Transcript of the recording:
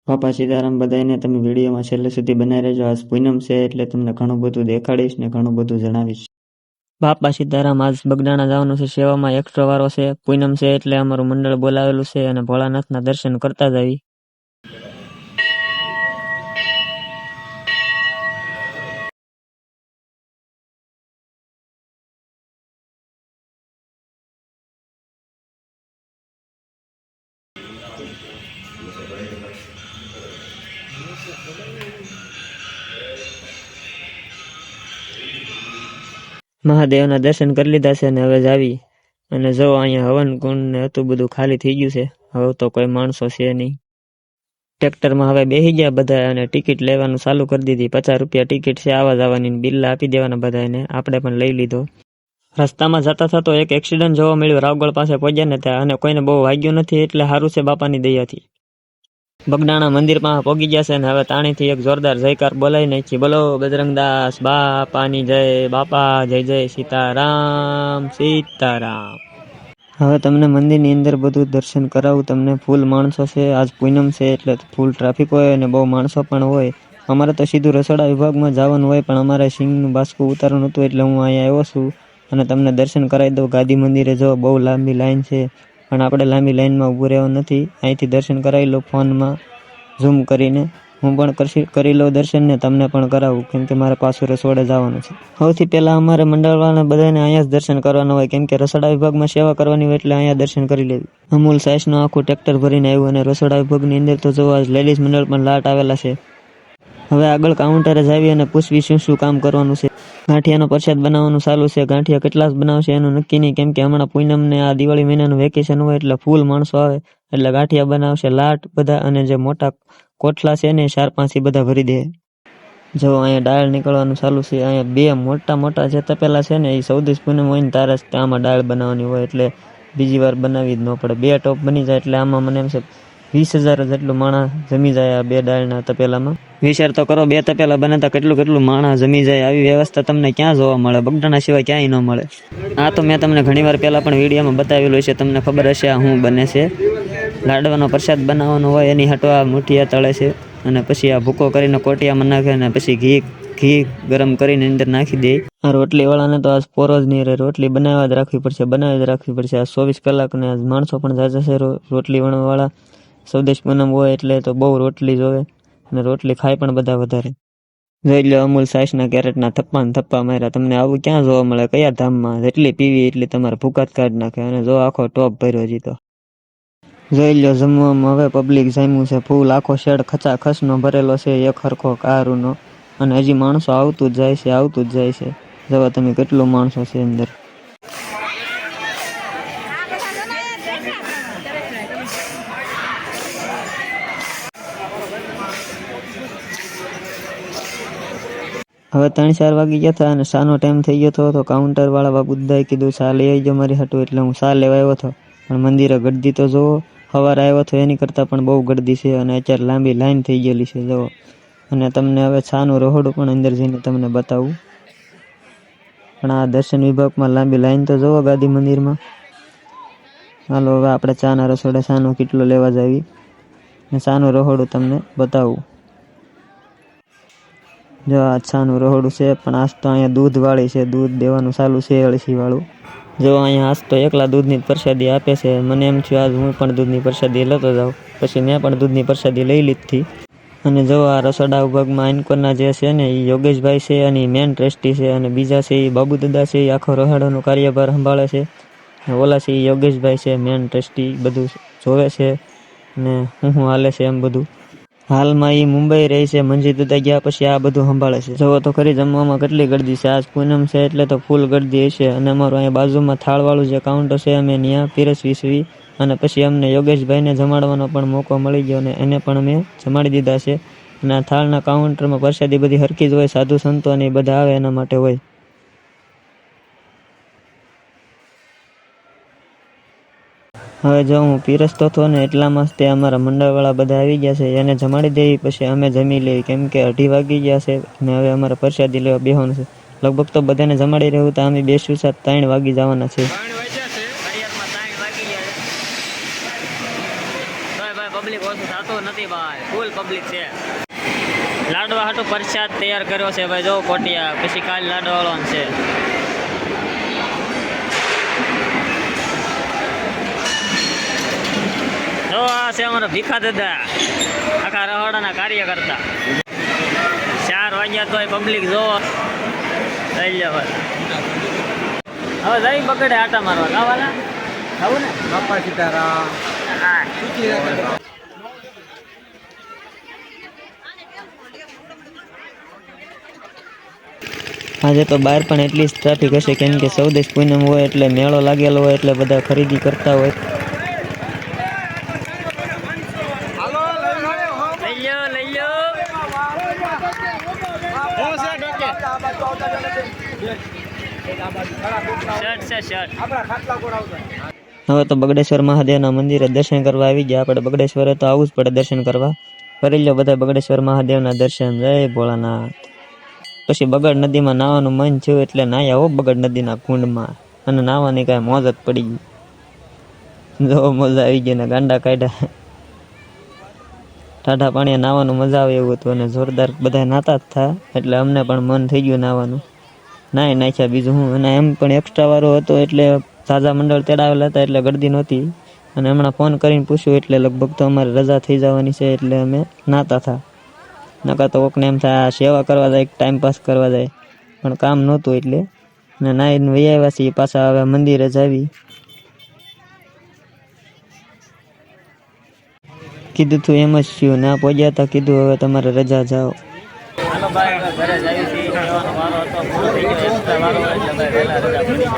બાપા સીતારામ બધાને તમે વિડીયોમાં છેલ્લે સુધી બનાવી રહેજો. આજ પૂનમ છે એટલે તમને ઘણું બધું દેખાડીશ ને ઘણું બધું જણાવીશ. બાપા સીતારામ આજ બગડાણા જવાનું છે. સેવામાં એક્સ્ટ્રા વારો છે. પૂનમ છે એટલે અમારું મંડળ બોલાવેલું છે અને ભોળાનાથના દર્શન કરતા જ આવી. મહાદેવના દર્શન કરી લીધા છે અને હવે જાવી. અને જો અહીંયા હવન કુંડ ને હતું બધું ખાલી થઈ ગયું છે. હવે તો કોઈ માણસો છે નહીં. ટ્રેક્ટરમાં હવે બેસી ગયા બધા અને ટિકિટ લેવાનું ચાલુ કરી દીધી. 50 રૂપિયા ટિકિટ છે આવવા જવાની. બિલ આપી દેવાના બધાને. આપણે પણ લઈ લીધો. રસ્તામાં જતા થતો એક એક્સિડન્ટ જોવા મળ્યો. રાવગઢ પાસે પહોંચ્યા ને ત્યાં અને કોઈને બહુ વાગ્યું નથી એટલે સારું છે બાપાની દયાથી. બગડાણા મંદિર પાસે પહોંચી ગયા છે અને હવે તાણીથી એક જોરદાર જયકાર બોલાવી નાખી. બોલો બજરંગદાસ બાપાની જય. બાપા જય જય સીતારામ સીતારામ. હવે તમને મંદિરની અંદર બધું દર્શન કરાવું. તમને ફૂલ માણસો છે. આજ પૂનમ છે એટલે ફૂલ ટ્રાફિક હોય અને બહુ માણસો પણ હોય. અમારે તો સીધું રસોડા વિભાગમાં જવાનું હોય પણ અમારે સિંગનું બાસ્કું ઉતારવાનું હતું એટલે હું અહીંયા આવ્યો છું અને તમને દર્શન કરાવી દઉં. ગાદી મંદિરે જો બહુ લાંબી લાઈન છે પણ આપણે લાંબી લાઈનમાં ઊભું રહેવાનું નથી. અહીંથી દર્શન કરાવી લો ફોનમાં ઝૂમ કરીને. હું પણ કરી લઉં દર્શન ને તમને પણ કરાવું કેમ કે મારે પાછું રસોડે જવાનું છે. સૌથી પહેલાં અમારે મંડળવાળાને બધાને અહીંયા જ દર્શન કરવાના હોય કેમ કે રસોડા વિભાગમાં સેવા કરવાની હોય એટલે અહીંયા દર્શન કરી લેવી. અમૂલ સાઈસનું આખું ટ્રેક્ટર ભરીને આવ્યું અને રસોડા વિભાગની અંદર તો જો આજ લેડીઝ મંડળ પણ લાટ આવેલા છે. હવે આગળ કાઉન્ટરે જ આવી અને પૂછવી શું કામ કરવાનું છે. ગાંઠિયાનો પ્રસાદ બનાવવાનું ચાલુ છે. ગાંઠિયા કેટલા બનાવશે એનું નક્કી નહીં કેમ કે હમણાં પૂનમને આ દિવાળી મહિનાનું વેકેશન હોય એટલે ફૂલ માણસો આવે એટલે ગાંઠિયા બનાવશે લાટ બધા. અને જે મોટા કોઠલા છે ને 4-5 બધા ભરી દે. જો અહીંયા દાળ નીકળવાનું ચાલુ છે. અહીંયા 2 મોટા જે તપેલા છે ને એ 14 પૂનમ હોય ને તારે આમાં દાળ બનાવવાની હોય એટલે બીજી વાર બનાવી જ ન પડે. 2 ટોપ બની જાય એટલે આમાં મને એમ છે 20,000 જેટલું માણસ જમી જાય આ 2 દાળના તપેલામાં. વિચાર તો કરો 2 તપેલા બનાવતા કેટલું માણસ જમી જાય. આવી વ્યવસ્થા તમને ક્યાં જોવા મળે? બગડાણા સિવાય ક્યાંય ન મળે. આ તો મેં તમને ઘણીવાર પહેલાં પણ વિડીયોમાં બતાવેલું છે. તમને ખબર હશે આ શું બને છે. લાડવાનો પ્રસાદ બનાવવાનો હોય એની હટવા મુઠિયા તળે છે અને પછી આ ભૂકો કરીને કોટિયામાં નાખે અને પછી ઘી ગરમ કરીને અંદર નાખી દે. આ રોટલી વાળાને તો આજ પોરો જ નહીં રહે. રોટલી બનાવવા જ રાખવી પડશે. આ 24 કલાકને આજ માણસો પણ જાજા છે રોટલી વણવાવાળા. 14 પૂનમ હોય એટલે તો બહુ રોટલી જોવે અને રોટલી ખાય પણ બધા વધારે. જોઈ લો અમૂલ સાઈસના કેરેટના થપ્પા માર્યા. તમને આવું ક્યાં જોવા મળે? કયા ધામમાં? જેટલી પીવી એટલી તમારે ભૂકાત કાઢી નાખે. અને જો આખો ટોપ ભર્યો જીતો. જોઈ લો જમવામાં હવે પબ્લિક જામ્યું છે ફૂલ. આખો શેડ ખચાખચનો ભરેલો છે એક હરખો કારુનો અને હજી માણસો આવતું જ જાય છે. જવા તમે કેટલું માણસો છે અંદર. હવે 3-4 વાગી ગયા હતા અને શાનો ટાઈમ થઈ ગયો હતો તો કાઉન્ટર વાળા બાબુદાએ કીધું ચા લઈ આવજો મારી હાટું એટલે હું ચા લેવા આવ્યો હતો. પણ મંદિરે ગળદી તો જુઓ. સવારે આવ્યો હતો એની કરતાં પણ બહુ ગળદી છે અને અત્યારે લાંબી લાઈન થઈ ગયેલી છે જુઓ. અને તમને હવે છાનું રહોડું પણ અંદર જઈને તમને બતાવું. પણ આ દર્શન વિભાગમાં લાંબી લાઈન તો જુઓ ગાદી મંદિરમાં. હાલો હવે આપણે ચાના રસોડે ચાનો કેટલો લેવા જાવી ને ચાનું રહોડું તમને બતાવું. જો આ છાનું રહોડું છે પણ આજ તો અહીંયા દૂધવાળી છે. દૂધ દેવાનું ચાલુ છે અળસીવાળું. જો અહીંયા આજ તો એકલા દૂધની પ્રસાદી આપે છે. મને એમ થયું આજ હું પણ દૂધની પ્રસાદી લેતો જાઉં. પછી મેં પણ દૂધની પ્રસાદી લઈ લીધી. અને જો આ રસોડા વિભાગમાં આનકોરના જે છે ને એ યોગેશભાઈ છે અને એ મેન ટ્રસ્ટી છે અને બીજા છે એ બાબુદાદા છે એ આખો રહોડાનો કાર્યભાર સંભાળે છે. ઓલા છે એ યોગેશભાઈ છે મેન ટ્રસ્ટી. બધું જોવે છે અને હું હાલે છે એમ બધું. હાલમાં એ મુંબઈ રહી છે. મંજી દાદા ગયા પછી આ બધું સંભાળે છે. જુઓ તો ખરી જમવામાં કેટલી ગળદી છે. આજ પૂનમ છે એટલે તો ફૂલ ગળદી હશે. અને અમારું અહીંયા બાજુમાં થાળવાળું જે કાઉન્ટર છે અમે ત્યાં પીરસવી અને પછી અમને યોગેશભાઈને જમાડવાનો પણ મોકો મળી ગયો અને એને પણ અમે જમાડી દીધા છે. અને આ થાળના કાઉન્ટરમાં પ્રસાદી બધી હરખી જ હોય. સાધુ સંતો અને બધા આવે એના માટે હોય. હવે જો હું પીરસતો હતો ને એટલામાં તે અમારા મંડળવાળા બધા આવી ગયા છે. એને જમાડી દેવી પછી અમે જમી લઈએ કેમ કે 2:30 વાગી ગયા છે અને હવે અમારે પ્રસાદી લેવા બેસવાનું છે. લગભગ તો બધાને જમાડી રહ્યું તો અમે બેસું 3 વાગી જવાના છે. પબ્લિક ઓછું થતું એવું નથી ભાઈ, ફૂલ પબ્લિક છે. લાડવા હાટું પ્રસાદ તૈયાર કર્યો છે ભાઈ, જો કોટિયા, પછી કાલ લાડવા વાળો છે. જો આ છે અમારા ભીખા દાદા, આખા રહોડાના કાર્ય કરતા. 4 વાગ્યા તો પબ્લિક જો લઈ લો. હવે જઈ બગડે આટા મારવા ગાવાના ખાવું ને બાપા સીતારામ. આજે તો બહાર પણ એટલી જ ટ્રાફિક હશે, કેમ કે ચૌદશ પૂનમ હોય એટલે મેળો લાગેલો હોય એટલે બધા ખરીદી કરતા હોય. હવે તો બગડેશ્વર મહાદેવના મંદિરે દર્શન કરવા આવી ગયા. આપણે બગડેશ્વરે તો આવવું જ પડે દર્શન કરવા. કરી લો બધા બગડેશ્વર મહાદેવના દર્શન. જય ભોળાનાથ. પછી બગડ નદીમાં નાવાનું મન થયું એટલે નાયા હો બગડ નદીના કુંડમાં, અને નાવાની કાંઈ મોજ જ પડી ગઈ. જો મજા આવી ગઈ ને ગાંડા કાઢ્યા. ઠાઠા પાણીએ નાવાનું મજા આવે એવું હતું, અને જોરદાર બધા નાતા જ થા એટલે અમને પણ મન થઈ ગયું નાવાનું. નાય નાખ્યા બીજું હું. અને એમ પણ એક્સ્ટ્રા વાળો હતો એટલે સાજા મંડળ તેડાવેલા હતા એટલે ગળદી નહોતી. અને હમણાં ફોન કરીને પૂછ્યું એટલે લગભગ તો અમારે રજા થઈ જવાની છે એટલે અમે નાતા થા. નકા તો કોકને એમ થાય સેવા કરવા જાય, ટાઈમ પાસ કરવા જાય, પણ કામ નહોતું એટલે ને નાઈને વહી આવ્યા છીએ પાછા. હવે મંદિરે જ આવી. કીધું તું એમ જ થયું, ના પહોંચ્યા હતા, કીધું હવે તમારે રજા જાઓ. હાલો ભાઈ ઘરે જાય છે, વારો હતો પૂરો થઈ ગયો, એક્સ્ટ્રા વારો એટલે ભાઈ વહેલા રજા પડી.